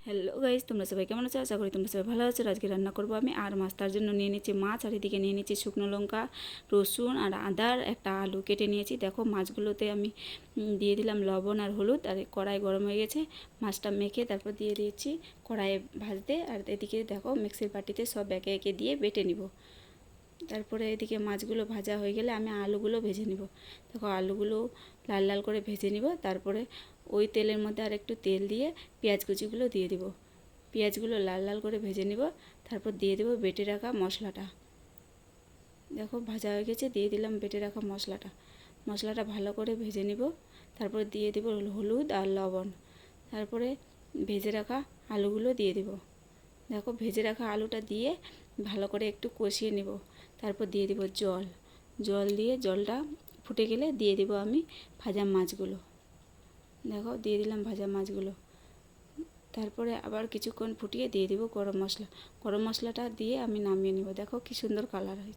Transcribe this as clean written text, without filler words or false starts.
Hello guys, তোমরা সবাই কেমন আছো? আশা করি তোমরা সবাই ভালো আছো। আজকে রান্না করবো আমি আর মাছ। তার জন্য নিয়ে নিচ্ছি মাছ, আর এদিকে নিয়ে নিচ্ছি শুকনো লঙ্কা, রসুন আর আদার একটা আলু কেটে নিয়েছি। দেখো মাছগুলোতে আমি দিয়ে দিলাম লবণ আর হলুদ, আর কড়াই গরম হয়ে গেছে। মাছটা মেখে তারপর দিয়ে দিয়েছি কড়াইয়ে ভাজতে। আর এদিকে দেখো মিক্সির বাটিতে সব একে একে দিয়ে বেটে নিব। তারপরে এদিকে মাছগুলো ভাজা হয়ে গেলে আমি আলুগুলো ভেজে নিব। দেখো আলুগুলো লাল লাল করে ভেজে নিব। তারপরে ওই তেলের মধ্যে আর একটু তেল দিয়ে পেঁয়াজ কুচিগুলো দিয়ে দিব। পেঁয়াজগুলো লাল লাল করে ভেজে নিব। তারপর দিয়ে দেব বেটে রাখা মশলাটা। দেখো ভাজা হয়ে গেছে, দিয়ে দিলাম বেটে রাখা মশলাটা ভালো করে ভেজে নিব। তারপর দিয়ে দেব হলুদ আর লবণ। তারপরে ভেজে রাখা আলুগুলো দিয়ে দেব। দেখো ভেজে রাখা আলুটা দিয়ে ভালো করে একটু কষিয়ে নেব। তারপর দিয়ে দেব জল দিয়ে জলটা ফুটে গেলে দিয়ে দেব আমি ভাজা মাছগুলো। দেখো দিয়ে দিলাম ভাজা মাছগুলো। তারপরে আবার কিছুক্ষণ ফুটিয়ে দিয়ে দেব গরম মশলাটা দিয়ে আমি নামিয়ে নেব। দেখো কি সুন্দর কালার হয়।